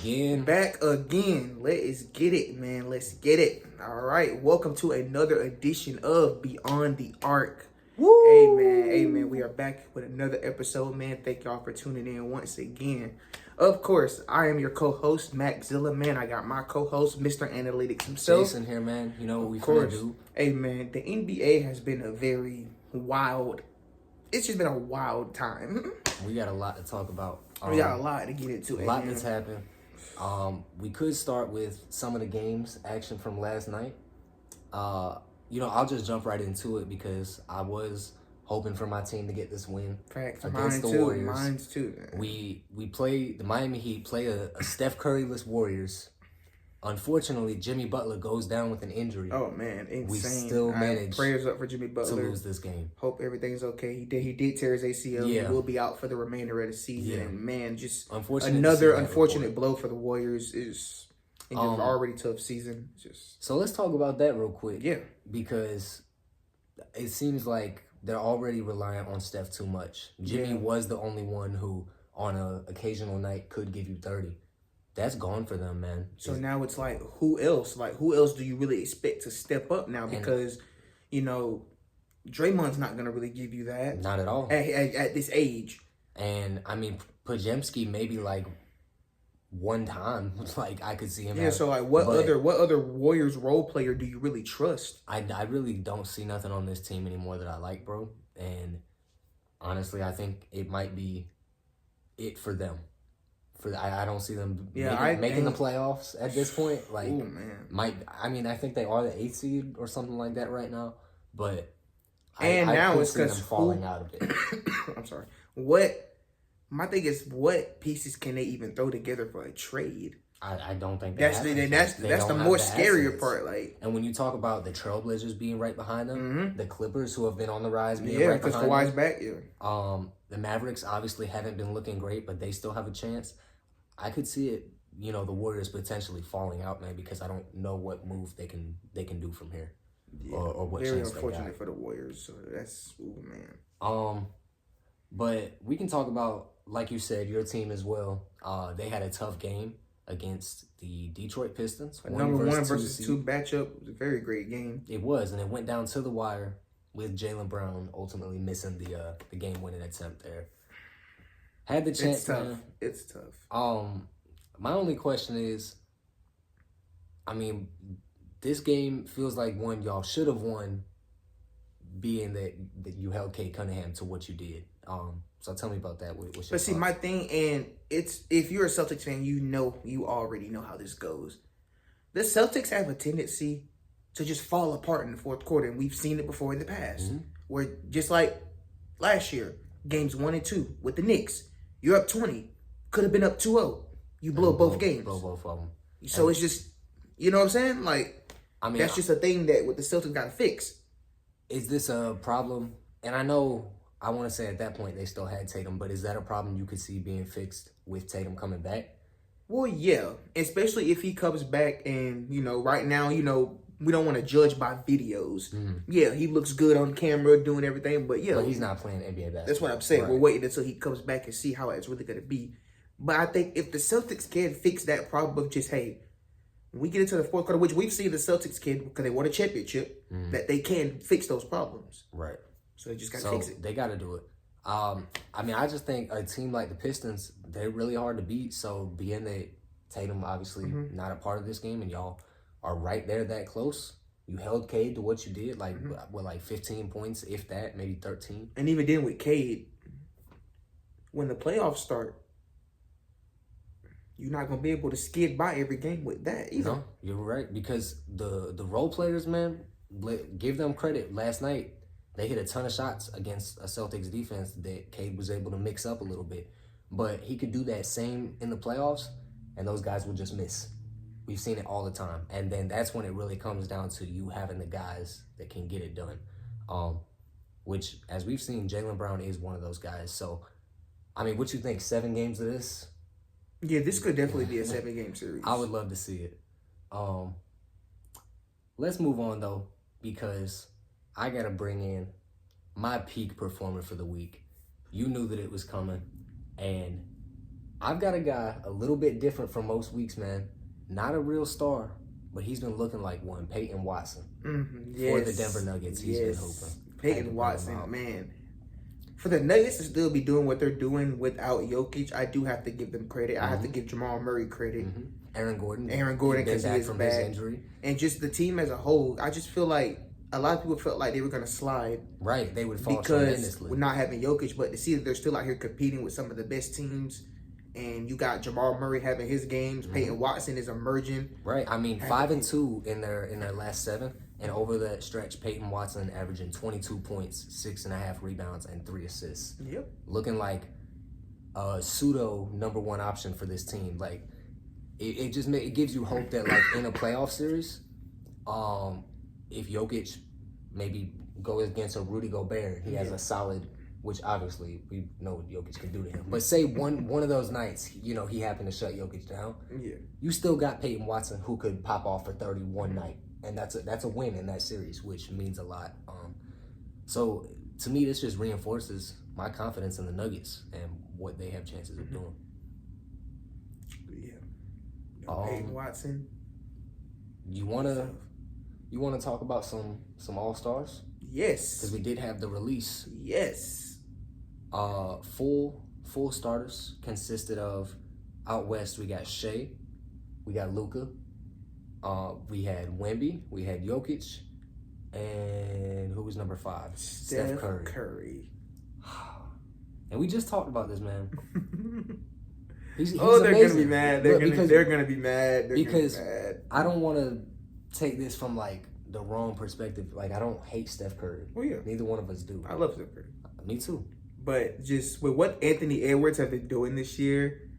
again. Back again. Let's get it, man. Let's get it. All right. Welcome to another edition of Beyond the Arc. Woo! Amen. We are back with another episode, man. Thank y'all for tuning in once again. Of course, I am your co-host, Mac Zilla, man. I got my co-host, Mr. Analytics himself. Jason here, man. You know what we finna do. Hey, man, the NBA has been a very wild, it's just been a wild time. We got a lot to talk about. We got a lot to get into. A lot that's happened. We could start with some of the games action from last night. I'll just jump right into it because I was hoping for my team to get this win against the Warriors. Mine's too. Man. We played the Miami Heat play a Steph Curry-less Warriors. Unfortunately, Jimmy Butler goes down with an injury. Oh man, insane! We still managed prayers up for Jimmy Butler to lose this game. Hope everything's okay. He did tear his ACL. Yeah. He will be out for the remainder of the season. Yeah. And man, just another unfortunate blow for the Warriors is an already tough season. So let's talk about that real quick. Yeah, because it seems like they're already reliant on Steph too much. Jimmy was the only one who, on an occasional night, could give you 30. That's gone for them, man. So now it's like, who else? Like, who else do you really expect to step up now? Because, Draymond's not going to really give you that. Not at all. At this age. And, I mean, Pajemski maybe, like, one time. Like, I could see him. Yeah, so, like, what other Warriors role player do you really trust? I really don't see nothing on this team anymore that I like, bro. And, honestly, I think it might be it for them. I don't see them making the playoffs at this point. Like, ooh, man. I think they are the 8th seed or something like that right now. But now it's because them falling out of it. I'm sorry. My thing is, what pieces can they even throw together for a trade? I don't think that's the more scarier part. Like, and when you talk about the Trailblazers being right behind them, the Clippers who have been on the rise being right behind them. Yeah, because Kawhi's back. Yeah. The Mavericks obviously haven't been looking great, but they still have a chance. I could see it, the Warriors potentially falling out, man, because I don't know what move they can do from here, or what very chance they got. Very unfortunate for the Warriors. So that's man. But we can talk about, like you said, your team as well. They had a tough game against the Detroit Pistons. Number 1 versus 2 matchup was a very great game. It was, and it went down to the wire with Jaylen Brown ultimately missing the game-winning attempt there. Had the chance. It's tough. My only question is, I mean, this game feels like one y'all should have won, being that you held Kate Cunningham to what you did. So tell me about that. What's your thoughts? My thing, and it's, if you're a Celtics fan, you already know how this goes. The Celtics have a tendency to just fall apart in the fourth quarter, and we've seen it before in the past. Where, just like last year, games 1 and 2 with the Knicks, you're up 20, could have been up 2-0. You blow both games. Blow both of them. So it's just, you know what I'm saying? Like, that's just a thing that with the Celtics got to fix. Is this a problem? And I know, I want to say at that point they still had Tatum, but is that a problem you could see being fixed with Tatum coming back? Well, yeah, especially if he comes back and, right now, we don't want to judge by videos. Yeah, he looks good on camera doing everything, but But he's not playing NBA basketball. That's what I'm saying. Right. We're waiting until he comes back and see how it's really going to be. But I think if the Celtics can fix that problem of just, hey, when we get into the fourth quarter, which we've seen the Celtics can, because they won a championship, that they can fix those problems. Right. So they just got to fix it. They got to do it. I just think a team like the Pistons, they're really hard to beat. So being that Tatum obviously not a part of this game and y'all are right there that close, you held Cade to what you did, like 15 points, if that, maybe 13. And even then with Cade, when the playoffs start, you're not going to be able to skid by every game with that either. No, you're right, because the role players, man, give them credit. Last night, they hit a ton of shots against a Celtics defense that Cade was able to mix up a little bit. But he could do that same in the playoffs, and those guys will just miss. We've seen it all the time. And then that's when it really comes down to you having the guys that can get it done. Which, as we've seen, Jaylen Brown is one of those guys. So, I mean, what you think, 7 games of this? Yeah, this could definitely be a 7-game series. I would love to see it. Let's move on, though, because I got to bring in my peak performer for the week. You knew that it was coming, and I've got a guy a little bit different from most weeks, man. Not a real star, but he's been looking like one. Peyton Watson for the Denver Nuggets. He's been hooping. Peyton Watson, man. For the Nuggets to still be doing what they're doing without Jokic, I do have to give them credit. I have to give Jamal Murray credit. Aaron Gordon because he is from back. his injury. And just the team as a whole, I just feel like a lot of people felt like they were going to slide. Right, they would fall because tremendously. we're not having Jokic, but to see that they're still out here competing with some of the best teams, and you got Jamal Murray having his games, Peyton Watson is emerging. Right, I mean 5-2 in their last 7, and over that stretch, Peyton Watson averaging 22 points, 6.5 rebounds, and 3 assists. Yep, looking like a pseudo number 1 option for this team. Like it gives you hope that like in a playoff series, if Jokic maybe goes against a Rudy Gobert, he has a solid, which obviously we know what Jokic can do to him. But say one of those nights, he happened to shut Jokic down. Yeah. You still got Peyton Watson who could pop off for 30 one night, and that's a win in that series, which means a lot. So to me, this just reinforces my confidence in the Nuggets and what they have chances of doing. Yeah. Peyton Watson. You wanna talk about some All-Stars? Yes. Because we did have the release. Yes. Full starters consisted of out west we got Shea, we got Luka, we had Wemby, we had Jokic, and who was number 5? Steph Curry. And we just talked about this, man. He's they're amazing. gonna be mad. They're gonna be mad. Because I don't want to take this from like the wrong perspective. Like I don't hate Steph Curry. Oh yeah, neither one of us do. I love Steph Curry. Me too. But just with what Anthony Edwards have been doing this year,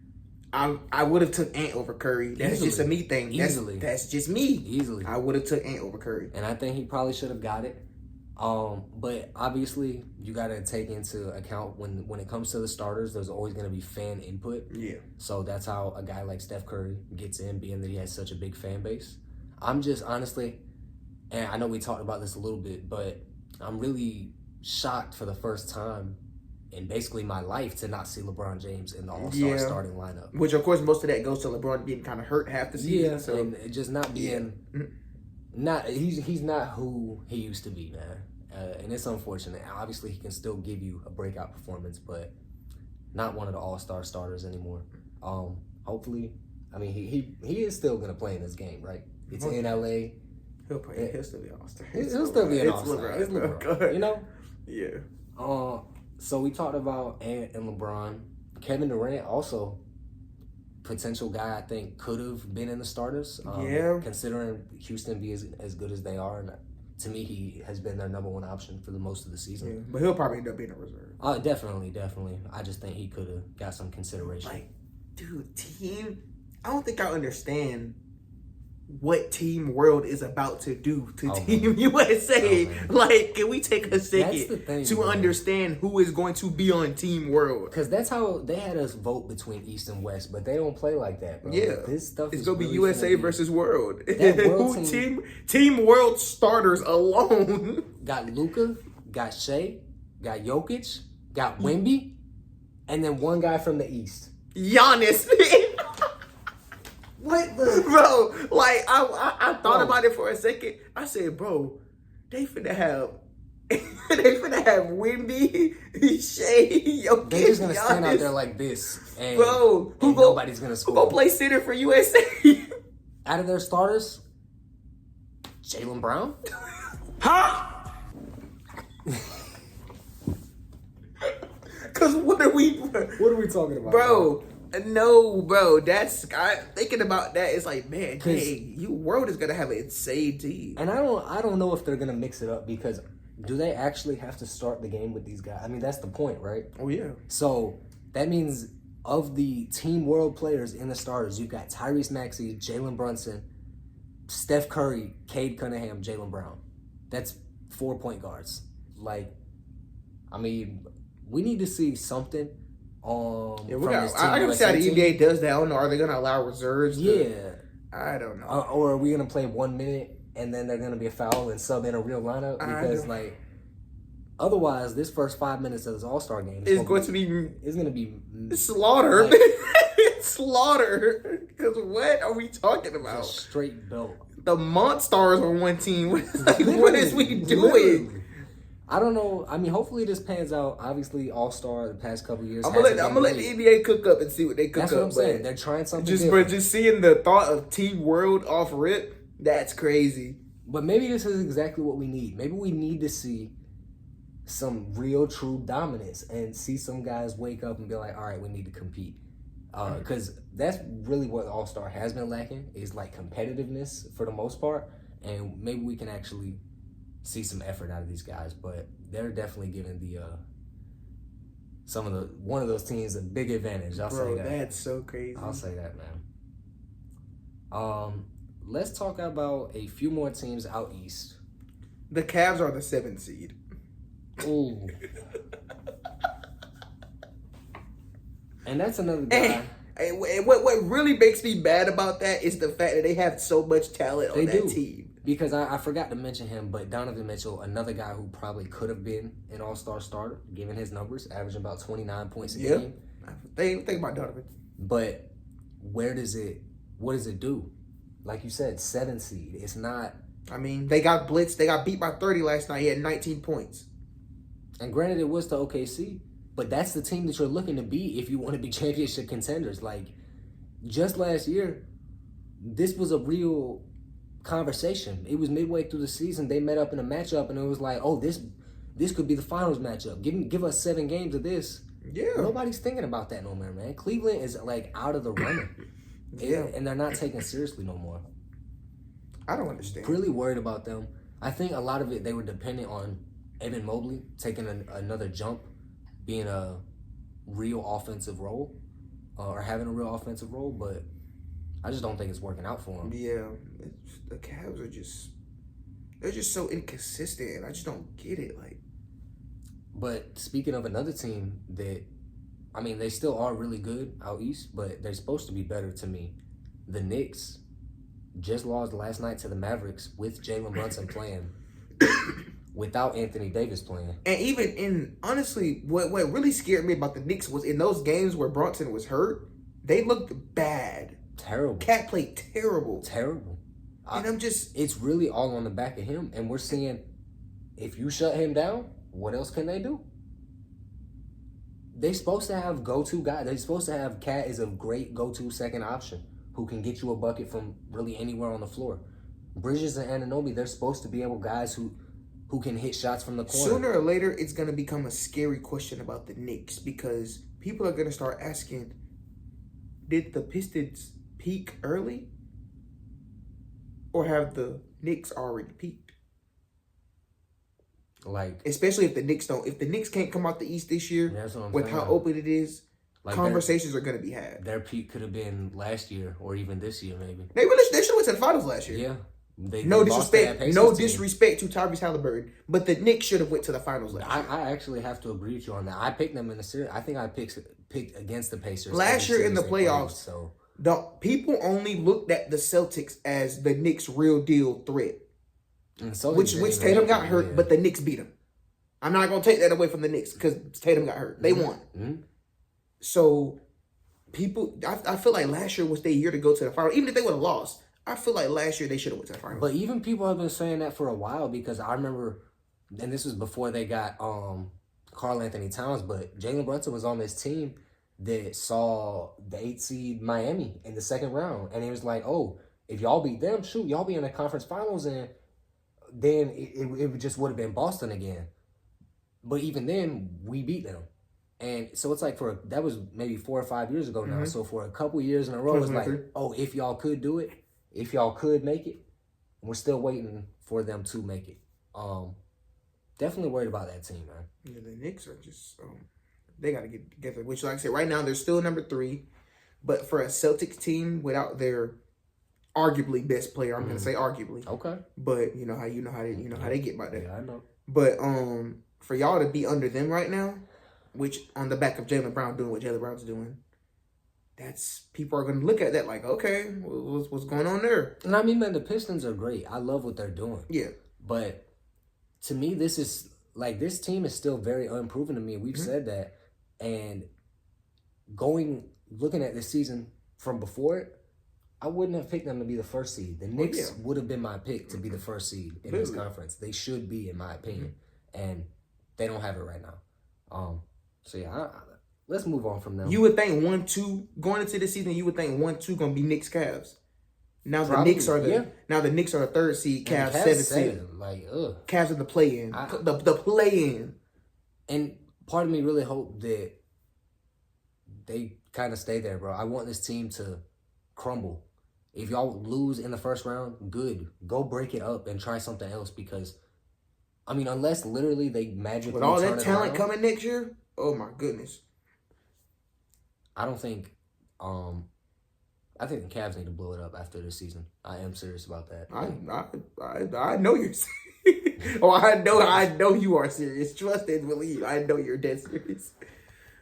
I would have took Ant over Curry. That's just a me thing. That's just me. Easily. I would have took Ant over Curry. And I think he probably should have got it. But obviously you got to take into account when it comes to the starters, there's always going to be fan input. Yeah. So that's how a guy like Steph Curry gets in, being that he has such a big fan base. I'm just honestly, and I know we talked about this a little bit, but I'm really shocked for the first time in basically my life to not see LeBron James in the All-Star starting lineup. Which, of course, most of that goes to LeBron being kind of hurt half the season. Yeah, so. And just not being... He's not who he used to be, man. And it's unfortunate. Obviously, he can still give you a breakout performance, but not one of the All-Star starters anymore. Hopefully, I mean, he is still going to play in this game, right? It's in LA. He'll play. He'll still be an All-Star. He'll still be an All-Star. It's LeBron. You know? Yeah. So we talked about Ant and LeBron. Kevin Durant also potential guy I think could have been in the starters. Considering Houston be as good as they are, and to me he has been their number 1 option for the most of the season. Yeah, but he'll probably end up being a reserve. Definitely. I just think he could have got some consideration. Like, dude, I don't think I understand what Team World is about to do to Team USA. Like, can we take a second to understand who is going to be on Team World? Because that's how they had us vote between East and West, but they don't play like that, bro. Yeah, this stuff it's gonna be USA versus World. World team World starters alone got Luka, got Shea, got Jokic, got Wemby, and then one guy from the East, Giannis. What the bro? Like I thought about it for a second. I said, bro, they finna have Wemby, Shea, Jokic. They're just gonna stand out there like this, and bro, nobody's gonna score. Who gonna play center for USA? Out of their starters, Jaylen Brown. Huh? Cause what are we talking about, bro? No, bro. Thinking about that. It's like, man, dang, World is gonna have an insane team. And I don't know if they're gonna mix it up because do they actually have to start the game with these guys? I mean, that's the point, right? Oh yeah. So that means of the Team World players in the starters, you've got Tyrese Maxey, Jalen Brunson, Steph Curry, Cade Cunningham, Jaylen Brown. That's 4 point guards. Like, I mean, we need to see something. I can see how the NBA does that. I don't know. Are they going to allow reserves? I don't know. Or are we going to play 1 minute and then they're going to be a foul and sub in a real lineup? Because otherwise, this first 5 minutes of this All-Star game is going to be slaughter. slaughter. slaughter. Because what are we talking It's a about? straight belt. The Monstars on one team. What is we doing? Literally. I don't know. I mean, hopefully this pans out. Obviously, All-Star the past couple years. I'm gonna let the NBA cook up and see what they cook up. That's what I'm saying. They're trying something just different. But just seeing the thought of Team World off rip, that's crazy. But maybe this is exactly what we need. Maybe we need to see some real, true dominance and see some guys wake up and be like, all right, we need to compete. Because that's really what All-Star has been lacking, is like competitiveness for the most part. And maybe we can actually see some effort out of these guys. But they're definitely giving one of those teams a big advantage. I'll say that. That's so crazy. I'll say that, man. Let's talk about a few more teams out east. The Cavs are the 7th seed. Ooh. And that's another guy. And what really makes me mad about that is the fact that they have so much talent on that team. Because I forgot to mention him, but Donovan Mitchell, another guy who probably could have been an all-star starter, given his numbers, averaging about 29 points a game. Think about Donovan. But what does it do? Like you said, 7th seed. It's not... I mean, they got blitzed. They got beat by 30 last night. He had 19 points. And granted, it was to OKC, but that's the team that you're looking to be if you want to be championship contenders. Like, just last year, this was a real conversation. It was midway through the season. They met up in a matchup, and it was like, oh, this could be the finals matchup. Give us 7 games of this. Yeah. Nobody's thinking about that no more, man. Cleveland is, like, out of the running. Yeah. And they're not taken seriously no more. I don't understand. Really worried about them. I think a lot of it, they were dependent on Evan Mobley taking another jump, being a real offensive role, or having a real offensive role, but I just don't think it's working out for him. Yeah. The Cavs are they're just so inconsistent, and I just don't get it. Like, but speaking of another team that, I mean, they still are really good out east, but they're supposed to be better to me. The Knicks just lost last night to the Mavericks with Jalen Brunson playing, without Anthony Davis playing. And even honestly, what really scared me about the Knicks was in those games where Brunson was hurt, they looked bad. Terrible. Cat played terrible. Terrible. And it's really all on the back of him. And we're seeing, if you shut him down, what else can they do? They're supposed to have go-to guys. They're supposed to have Cat as a great go-to second option who can get you a bucket from really anywhere on the floor. Bridges and Anunoby, they're supposed to be able guys who can hit shots from the corner. Sooner or later, it's going to become a scary question about the Knicks because people are going to start asking, did the Pistons peak early? Or have the Knicks already peaked? Like, especially if the Knicks can't come out the East this year with how open it is, like conversations are going to be had. Their peak could have been last year or even this year, maybe. They should have went to the finals last year. Yeah. No disrespect to Tyrese Halliburton, but the Knicks should have went to the finals last year. I actually have to agree with you on that. I picked them in the series. I think I picked against the Pacers last year in the playoffs. So the people only looked at the Celtics as the Knicks' real deal threat. And so which Tatum got hurt, but the Knicks beat him. I'm not gonna take that away from the Knicks because Tatum got hurt. They won. Mm-hmm. So people, I feel like last year was their year to go to the finals. Even if they would have lost, I feel like last year they should have went to the finals. But even people have been saying that for a while because I remember, and this was before they got Karl Anthony Towns, but Jalen Brunson was on this team that saw the 8th seed Miami in the second round, and he was like, "Oh, if y'all beat them, shoot, y'all be in the conference finals, and then it just would have been Boston again." But even then, we beat them. And so it's like that was maybe 4 or 5 years ago now. Mm-hmm. So for a couple years in a row, it's like, oh, if y'all could do it, if y'all could make it, we're still waiting for them to make it. Definitely worried about that team, man. Yeah, the Knicks are just, they got to get together. Which, like I said, right now they're still number 3. But for a Celtics team without their arguably best player, I'm going to say arguably. Okay. But you know how they get by that. Yeah, I know. But for y'all to be under them right now, which on the back of Jaylen Brown doing what Jaylen Brown's doing, that's people are going to look at that like, okay, what's going on there? And I mean, man, the Pistons are great. I love what they're doing. Yeah. But to me, this team is still very unproven to me. We've said that. And going looking at this season from before it, I wouldn't have picked them to be the first seed. The Knicks would have been my pick to be the first seed in this conference. They should be, in my opinion, and they don't have it right now. So yeah, let's move on from them. You would think 1-2 going into the season. You would think 1-2 gonna be Knicks Cavs. Now the Knicks are the third seed. Cavs seventh seed. Like Cavs are the play-in. The play-in. And part of me really hope that they kind of stay there, bro. I want this team to crumble. If y'all lose in the first round, good. Go break it up and try something else because, I mean, unless literally they magically with all turn that it talent around, coming next year, oh my goodness. I don't think. I think the Cavs need to blow it up after this season. I am serious about that. I know you're serious. Oh, I know you are serious. Trust and believe. I know you're dead serious.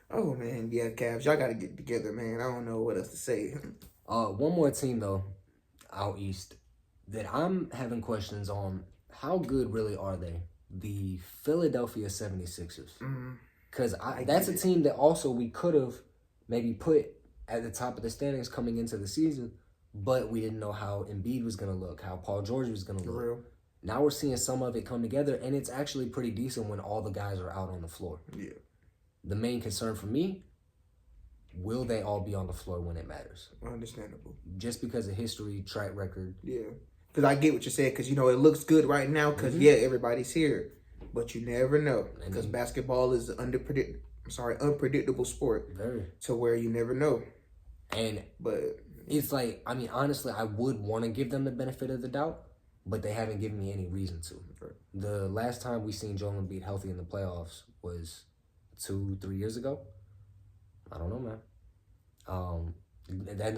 Oh man, yeah, Cavs, y'all gotta get together, man. I don't know what else to say. One more team though, out east, that I'm having questions on. How good really are they? The Philadelphia 76ers. Because that's a team that also we could have maybe put at the top of the standings coming into the season, but we didn't know how Embiid was going to look, how Paul George was going to look. Real. Now we're seeing some of it come together, and it's actually pretty decent when all the guys are out on the floor. Yeah. The main concern for me, will they all be on the floor when it matters? Understandable. Just because of history, track record. Yeah. Because I get what you said, because, you know, it looks good right now because, yeah, everybody's here. But you never know because basketball is an unpredictable sport. Very. To where you never know. But it's like, I mean, honestly, I would want to give them the benefit of the doubt, but they haven't given me any reason to. Right. The last time we seen Joel Embiid healthy in the playoffs was 2-3 years ago. I don't know, man.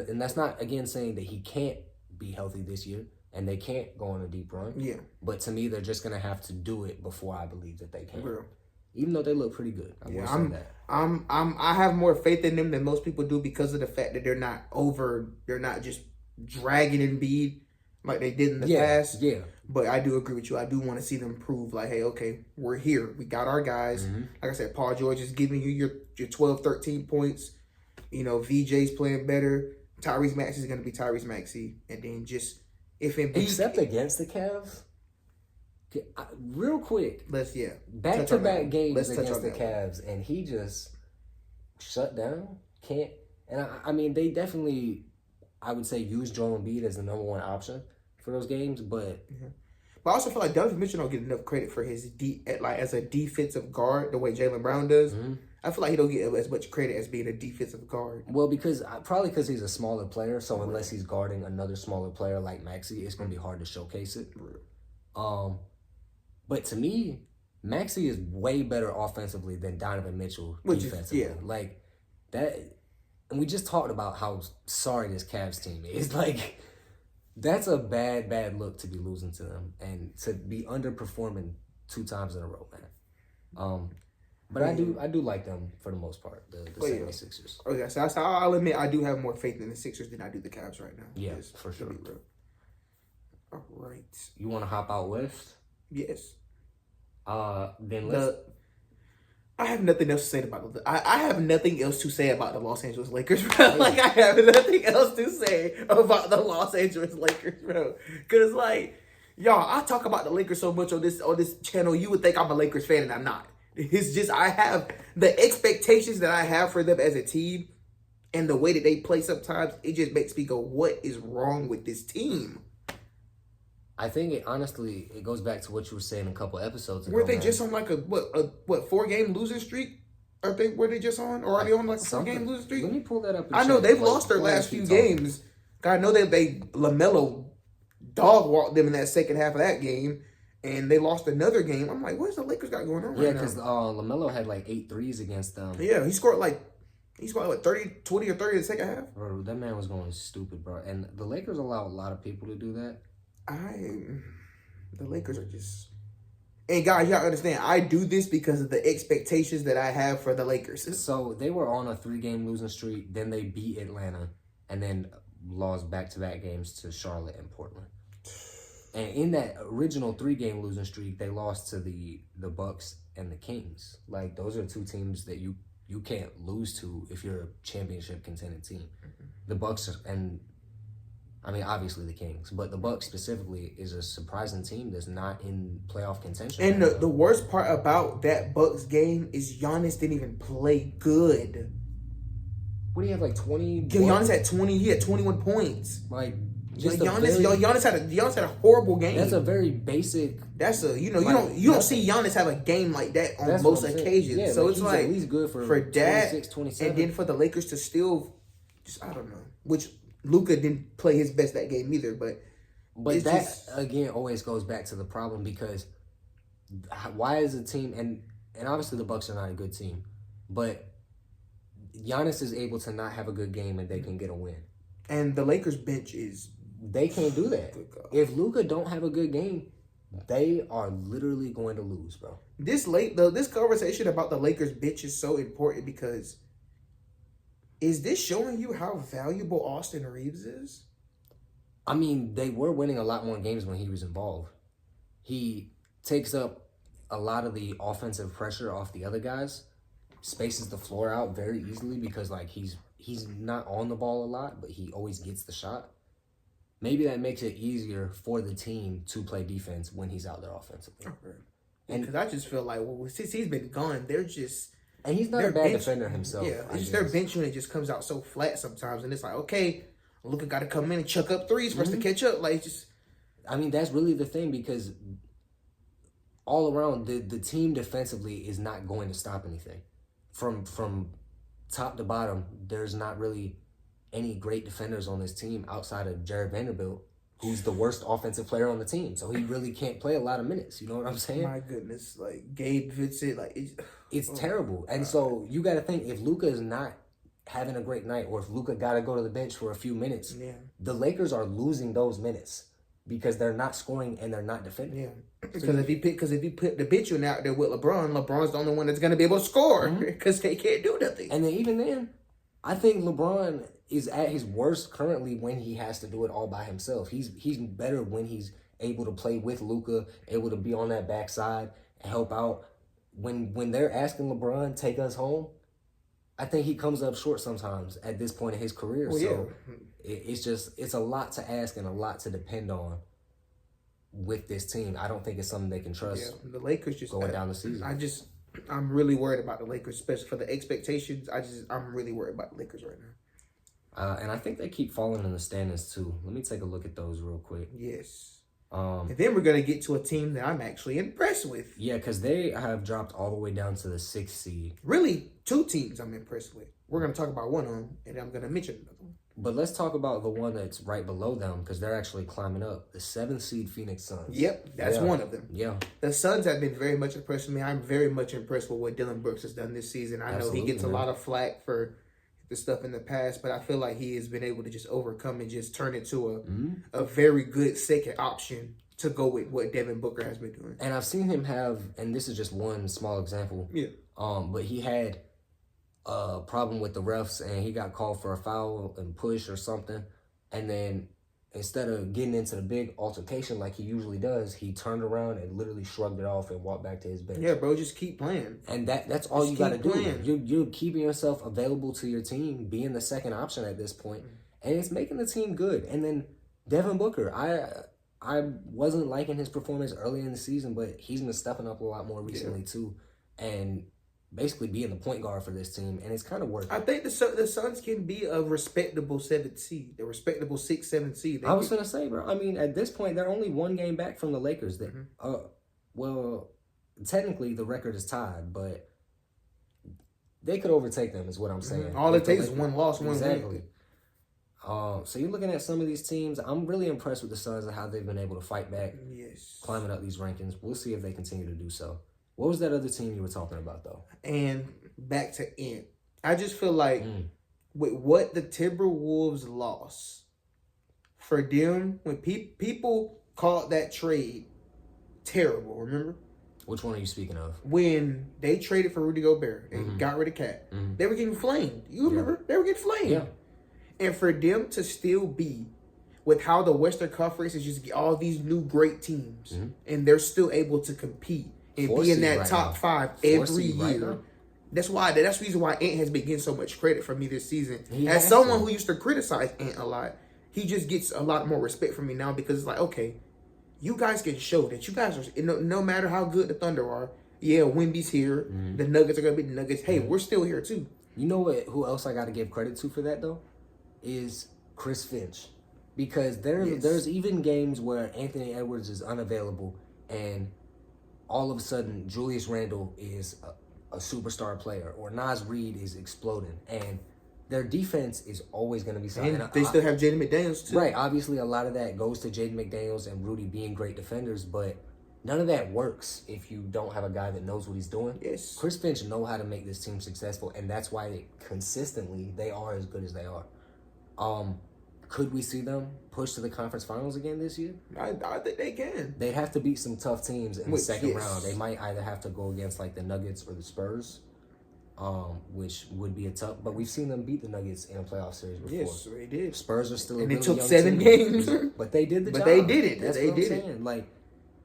And that's not, again, saying that he can't be healthy this year and they can't go on a deep run. Yeah. But to me, they're just going to have to do it before I believe that they can. Real. Even though they look pretty good. I have more faith in them than most people do because of the fact that they're not just dragging Embiid like they did in the past. Yeah. But I do agree with you. I do want to see them prove like, hey, okay, we're here. We got our guys. Like I said, Paul George is giving you your 12, 13 points. You know, VJ's playing better. Tyrese Maxey is going to be Tyrese Maxey. And then just, if Embiid... Except against the Cavs. Real quick. Back-to-back games against the Cavs. And he just shut down. Can't... And I mean, they definitely, I would say, use Joel Embiid as the number one option for those games, but I also feel like Donovan Mitchell don't get enough credit for his as a defensive guard the way Jaylen Brown does. I feel like he don't get as much credit as being a defensive guard. Well, probably because he's a smaller player, so unless he's guarding another smaller player like Maxey, it's gonna be hard to showcase it. But to me, Maxey is way better offensively than Donovan Mitchell defensively. Like that, and we just talked about how sorry this Cavs team is. Like. That's a bad look to be losing to them and to be underperforming 2 times in a row, man. But I do like them for the most part, the 76ers. Okay, so I'll admit I do have more faith in the Sixers than I do the Cavs right now. Yeah, for sure. All right. You want to hop out west? Yes. Then let's... I have nothing else to say about I have nothing else to say about the Los Angeles Lakers, bro. Like, I have nothing else to say about the Los Angeles Lakers, bro. Because, like, y'all, I talk about the Lakers so much on this channel, you would think I'm a Lakers fan, and I'm not. It's just I have the expectations that I have for them as a team and the way that they play sometimes, it just makes me go, what is wrong with this team? I think it goes back to what you were saying a couple episodes ago. Were they just on like a 4-game losing streak? Were they just on, or are they on like a 4-game losing streak? Let me pull that up. I know they've lost their last few games. I know that LaMelo dog walked them in that second half of that game, and they lost another game. I'm like, what's the Lakers got going on right now? Yeah, because LaMelo had like 8 threes against them. Yeah, he scored like 20 or 30 in the second half. Bro, that man was going stupid, bro. And the Lakers allow a lot of people to do that. The Lakers are just... And guys, y'all understand, I do this because of the expectations that I have for the Lakers. So they were on a 3-game losing streak, then they beat Atlanta, and then lost back-to-back games to Charlotte and Portland. And in that original 3-game losing streak, they lost to the Bucks and the Kings. Like, those are 2 teams that you you can't lose to if you're a championship contending team. The Bucks and I mean obviously the Kings, but the Bucks specifically is a surprising team that's not in playoff contention. And the worst part about that Bucks game is Giannis didn't even play good. What do you have, like 20? Giannis had 20. He had 21 points. Like Just Giannis had a horrible game. That's a very basic. That's a you don't see Giannis have a game like that on most occasions. Yeah, so it's he's like at least good for that 26, 27. and then for the Lakers to still, just I don't know. Which Luka didn't play his best that game either, but that again always goes back to the problem because why is a team and obviously the Bucks are not a good team, but Giannis is able to not have a good game and they can get a win. And the Lakers bench they can't do that. If Luka don't have a good game, they are literally going to lose, bro. This conversation about the Lakers bench is so important because is this showing you how valuable Austin Reeves is? I mean, they were winning a lot more games when he was involved. He takes up a lot of the offensive pressure off the other guys, spaces the floor out very easily because like he's not on the ball a lot, but he always gets the shot. Maybe that makes it easier for the team to play defense when he's out there offensively. Okay. And because I just feel like, well, since he's been gone, they're just... And he's not a bad defender himself. Yeah, it's just their bench unit just comes out so flat sometimes. And it's like, okay, Luka got to come in and chuck up threes for us to catch up. Like, just... I mean, that's really the thing because all around, the team defensively is not going to stop anything. From top to bottom, there's not really any great defenders on this team outside of Jared Vanderbilt, who's the worst offensive player on the team. So he really can't play a lot of minutes. You know what I'm saying? My goodness. Like, Gabe Vincent, like... It's terrible. And so you got to think, if Luka is not having a great night or if Luka got to go to the bench for a few minutes, the Lakers are losing those minutes because they're not scoring and they're not defending. Yeah. Because if you put the bench unit out there with LeBron's the only one that's going to be able to score because they can't do nothing. And then even then, I think LeBron is at his worst currently when he has to do it all by himself. He's better when he's able to play with Luka, able to be on that backside and help out. When they're asking LeBron, take us home, I think he comes up short sometimes at this point in his career. Well, so it's a lot to ask and a lot to depend on with this team. I don't think it's something they can trust. Yeah, the Lakers just going down the season. I'm really worried about the Lakers, especially for the expectations. I'm really worried about the Lakers right now. And I think they keep falling in the standings too. Let me take a look at those real quick. Yes. And then we're going to get to a team that I'm actually impressed with. Yeah, because they have dropped all the way down to the 6th seed. Really, two teams I'm impressed with. We're going to talk about one of them, and I'm going to mention another one. But let's talk about the one that's right below them because they're actually climbing up. The 7th seed Phoenix Suns. Yep, that's one of them. Yeah. The Suns have been very much impressed with me. I'm very much impressed with what Dylan Brooks has done this season. I know he gets a lot of flack for the stuff in the past, but I feel like he has been able to just overcome and just turn it to a very good second option to go with what Devin Booker has been doing. And I've seen him have, and this is just one small example. Yeah. But he had a problem with the refs and he got called for a foul and push or something. And then instead of getting into the big altercation like he usually does, he turned around and literally shrugged it off and walked back to his bench. Yeah, bro, just keep playing. And that's all you got to do. You're keeping yourself available to your team, being the second option at this point, and it's making the team good. And then Devin Booker, I wasn't liking his performance early in the season, but he's been stepping up a lot more recently too, and basically being the point guard for this team, and it's kind of working. I think the Suns can be a respectable 7th seed, a respectable 6th, 7th seed. I was going to say, bro, I mean, at this point, they're only one game back from the Lakers. That, well, technically the record is tied, but they could overtake them is what I'm saying. All it takes is one loss, one win. So you're looking at some of these teams. I'm really impressed with the Suns and how they've been able to fight back, climbing up these rankings. We'll see if they continue to do so. What was that other team you were talking about, though? And back to Ant. I just feel like with what the Timberwolves lost, for them, when people called that trade terrible, remember? Which one are you speaking of? When they traded for Rudy Gobert and got rid of Cat, they were getting flamed. You remember? They were getting flamed. Yeah. And for them to still be, with how the Western Conference is just all these new great teams, and they're still able to compete and be in that top 5 every year, That's the reason why Ant has been getting so much credit from me this season. He As has someone to. who used to criticize Ant a lot, he just gets a lot more respect from me now because it's like, okay, you guys can show that you guys are, no matter how good the Thunder are, yeah, Wemby's here, the Nuggets are going to be the Nuggets. Hey, we're still here too. You know what? Who else I got to give credit to for that though? Is Chris Finch, because there's even games where Anthony Edwards is unavailable, and all of a sudden Julius Randle is a superstar player, or Naz Reid is exploding, and their defense is always going to be solid. And they still have Jaden McDaniels too. Right. Obviously, a lot of that goes to Jaden McDaniels and Rudy being great defenders, but none of that works if you don't have a guy that knows what he's doing. Yes. Chris Finch know how to make this team successful, and that's why consistently they are as good as they are. Could we see them push to the conference finals again this year? I think they can. They'd have to beat some tough teams in the second yes. round. They might either have to go against like the Nuggets or the Spurs, which would be a tough. But we've seen them beat the Nuggets in a playoff series before. Yes, they did. Spurs are still, and a it really took young 7 team. games. But they did the job. But they did it. That's They what I'm did it. saying. Like,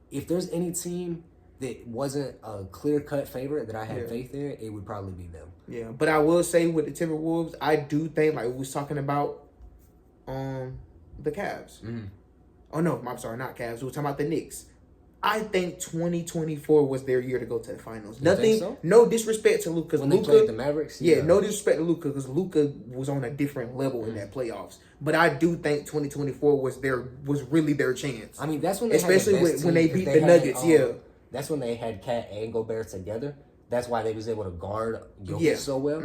if there's any team that wasn't a clear-cut favorite that I had faith in, it would probably be them. Yeah, but I will say with the Timberwolves, I do think, like we was talking about, the Cavs. Mm-hmm. Oh no, I'm sorry, not Cavs. We were talking about the Knicks. I think 2024 was their year to go to the finals. Think so? No disrespect to Luka. When they played the Mavericks? Yeah, no disrespect to Luka because Luka was on a different level in that playoffs. But I do think 2024 was really their chance. I mean, that's when they especially had the best when team, they 'cause beat they the had, Nuggets. Yeah, that's when they had Cat and Gobert together. That's why they was able to guard Jokic so well.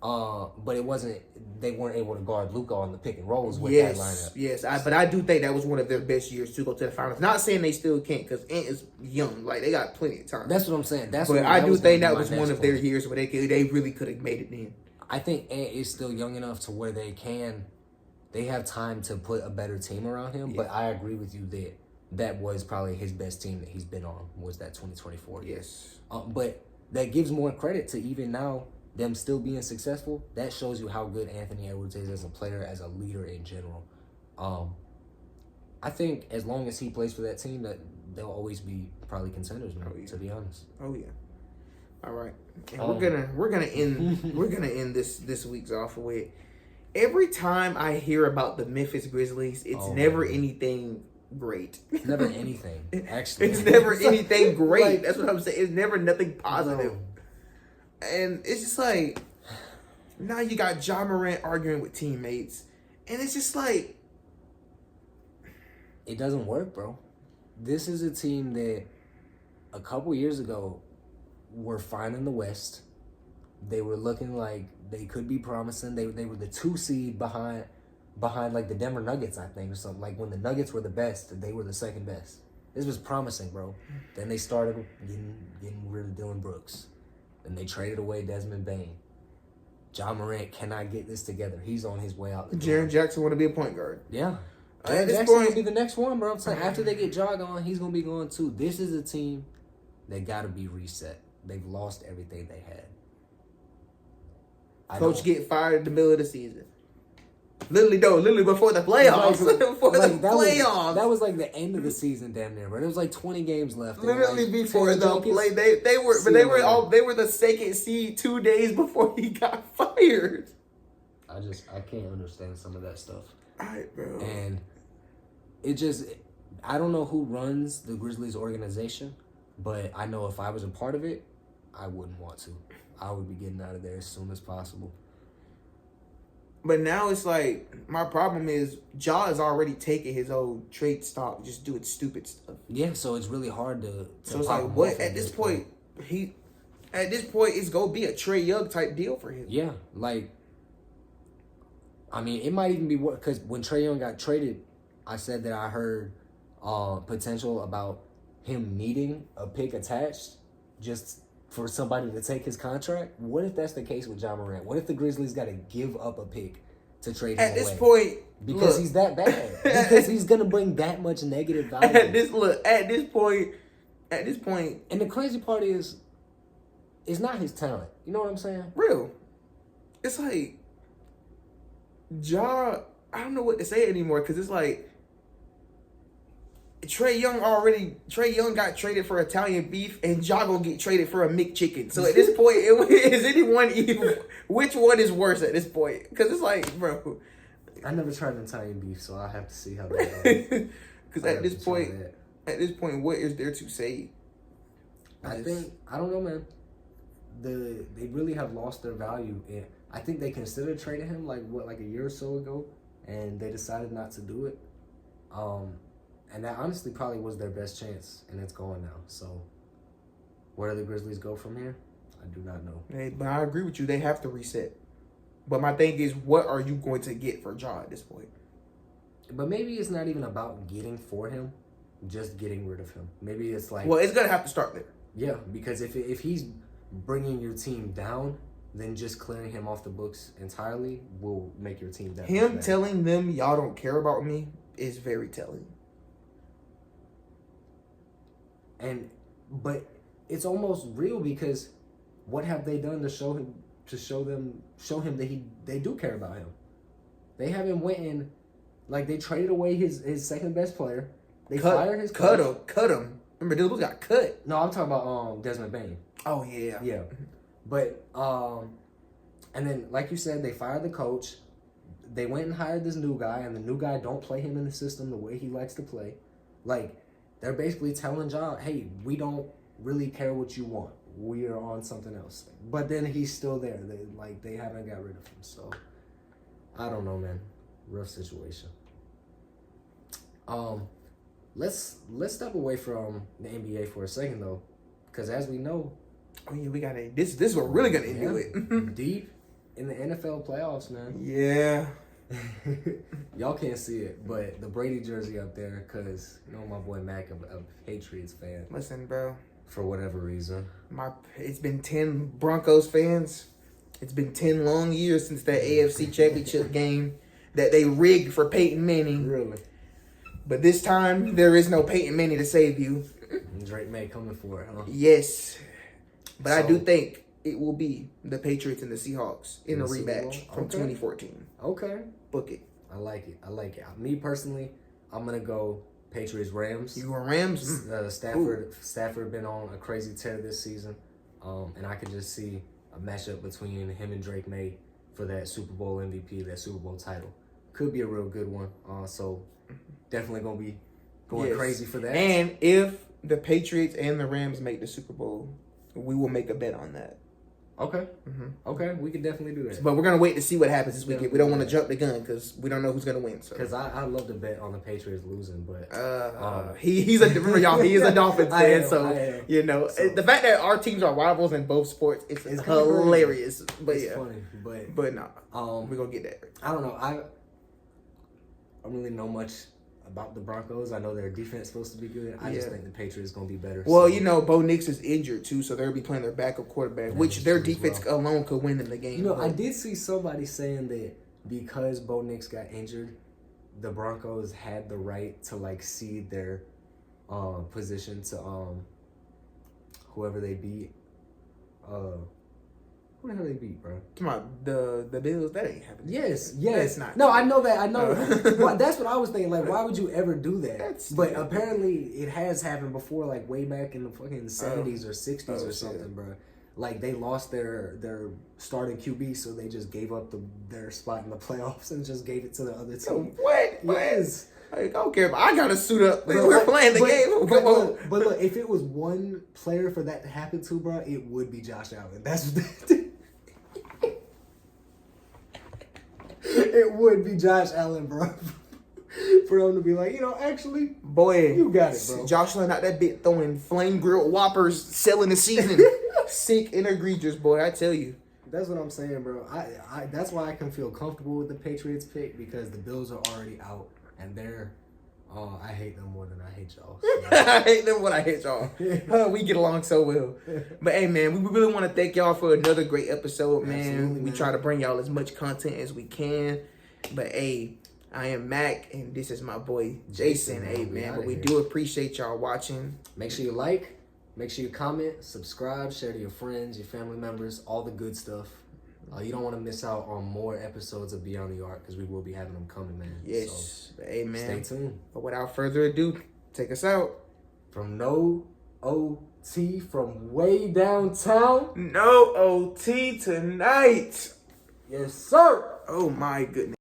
But it wasn't. They weren't able to guard Luka on the pick and rolls with that lineup. Yes, but I do think that was one of their best years to go to the finals. Not saying they still can't because Ant is young. Like they got plenty of time. That's what I'm saying. But I do think that was one of their years where they really could have made it in. I think Ant is still young enough to where they have time to put a better team around him. But I agree with you that was probably his best team that he's been on was that 2024 year. Yes. But that gives more credit to even now them still being successful. That shows you how good Anthony Edwards is as a player, as a leader in general. I think as long as he plays for that team, that they'll always be probably contenders, man, to be honest. Oh yeah. All right. And we're gonna end this week's off with, every time I hear about the Memphis Grizzlies, it's never anything great. Never anything. Actually, it's never anything great. Like, that's what I'm saying. It's never nothing positive. No. And it's just like, now you got Ja Morant arguing with teammates, and it's just like, it doesn't work, bro. This is a team that a couple years ago were fine in the West. They were looking like they could be promising. They were the 2 seed behind like the Denver Nuggets, I think, or something. Like when the Nuggets were the best, they were the second best. This was promising, bro. Then they started getting rid of Dillon Brooks. Then they traded away Desmond Bain. Ja Morant cannot get this together. He's on his way out. Jaren Jackson want to be a point guard. Yeah. At this Jackson point, will be the next one, bro. I'm saying after they get Ja gone, he's gonna be gone too. This is a team that gotta be reset. They've lost everything they had. Coach get fired in the middle of the season. Literally before the playoffs. That was like the end of the season, damn near. But it was like 20 games left. Literally like, before the play, they were the second seed 2 days before he got fired. I can't understand some of that stuff. All right, bro. And I don't know who runs the Grizzlies organization, but I know if I was a part of it, I wouldn't want to. I would be getting out of there as soon as possible. But now it's like, my problem is Ja is already taking his old trade stock, just doing stupid stuff. Yeah, so it's really hard to so it's like, what at this point it's gonna be a Trae Young type deal for him. Yeah, like, I mean, it might even be what, because when Trae Young got traded, I said that I heard potential about him needing a pick attached just for somebody to take his contract. What if that's the case with Ja Morant? What if the Grizzlies got to give up a pick to trade him at this away? point? Because he's that bad. Because he's gonna bring that much negative value. At this point. And the crazy part is, it's not his talent. You know what I'm saying? Real. It's like Ja. I don't know what to say anymore because it's like, Trey Young got traded for Italian beef, and Ja gonna get traded for a McChicken. So at this point, is anyone even? Which one is worse at this point? Because it's like, bro, I never tried an Italian beef, so I have to see how that goes. Because at this point, what is there to say? I don't know, man. They really have lost their value, and I think they considered trading him like a year or so ago, and they decided not to do it. And that honestly probably was their best chance, and it's gone now. So, where do the Grizzlies go from here? I do not know. Hey, but I agree with you. They have to reset. But my thing is, what are you going to get for Ja at this point? But maybe it's not even about getting for him, just getting rid of him. Maybe it's like... Well, it's going to have to start there. Yeah, because if he's bringing your team down, then just clearing him off the books entirely will make your team that Him telling them, y'all don't care about me, is very telling. But it's almost real, because what have they done to show him that they do care about him? They haven't went in, like, they traded away his second best player. They fired his coach. Cut him. Remember, this was got cut. No, I'm talking about Desmond Bane. Oh yeah. Yeah. But and then, like you said, they fired the coach. They went and hired this new guy, and the new guy don't play him in the system the way he likes to play. Like, they're basically telling Ja, hey, we don't really care what you want. We are on something else. But then he's still there. They haven't got rid of him. So, I don't know, man. Rough situation. Let's step away from the NBA for a second, though, because as we know, oh yeah, we got this. This is what really gonna do it. Deep in the NFL playoffs, man. Yeah. Y'all can't see it, but the Brady jersey up there, because you know my boy Mac, a Patriots fan. Listen, bro. For whatever reason, it's been 10 Broncos fans. It's been 10 long years since that AFC Championship game that they rigged for Peyton Manning. Really. But this time, there is no Peyton Manning to save you. Drake May coming for it, huh? Yes. But I do think it will be the Patriots and the Seahawks in a rematch from 2014. Okay. Book it. I like it. Me, personally, I'm going to go Patriots-Rams. You want Rams? Stafford been on a crazy tear this season. And I could just see a matchup between him and Drake May for that Super Bowl MVP, that Super Bowl title. Could be a real good one. So definitely going to be going crazy for that. And if the Patriots and the Rams make the Super Bowl, we will make a bet on that. Okay. Okay, we can definitely do that. But we're going to wait to see what happens this weekend. We don't want to jump the gun because we don't know who's going to win. Because I love to bet on the Patriots losing, but... he's a different y'all. He is a Dolphins fan, you know. So, the fact that our teams are rivals in both sports, it's hilarious. But it's funny, but no, we're going to get that. I don't know. I don't really know much about the Broncos. I know their defense is supposed to be good. I just think the Patriots going to be better. Well, you know, Bo Nix is injured too, so they'll be playing their backup quarterback, which their defense alone could win in the game. You know, I did see somebody saying that because Bo Nix got injured, the Broncos had the right to like cede their position to whoever they beat. Who the hell they beat, bro? Come on, the Bills. That ain't happening. Yes. That's not. No, I know that. I know. Well, that's what I was thinking. Like, why would you ever do that? But stupid. apparently, it has happened before. Like way back in the fucking 70s or 60s or something, bro. Like they lost their starting QB, so they just gave up their spot in the playoffs and just gave it to the other team. What? Yes. I don't care. I gotta suit up. We're playing the game. Come on. But look, if it was one player for that to happen to, bro, it would be Josh Allen. That's what it would be Josh Allen, bro. For him to be like, actually, boy, you got it, bro. Josh Allen out that bit throwing flame grilled whoppers, selling the season. Sick and egregious, boy. I tell you. That's what I'm saying, bro. I that's why I can feel comfortable with the Patriots pick, because the Bills are already out and they're. I hate them more than I hate y'all. So. I hate them more than I hate y'all. We get along so well. But hey, man, we really want to thank y'all for another great episode, man. Absolutely, we try to bring y'all as much content as we can. But hey, I am Mac, and this is my boy Jason. Hey, man, but we do appreciate y'all watching. Make sure you like, make sure you comment, subscribe, share to your friends, your family members, all the good stuff. You don't want to miss out on more episodes of Beyond the Arc, because we will be having them coming, man. Yes. So, hey, man. Stay tuned. But without further ado, Take us out. From No OT from way downtown. No OT tonight. Yes, sir. Oh my goodness.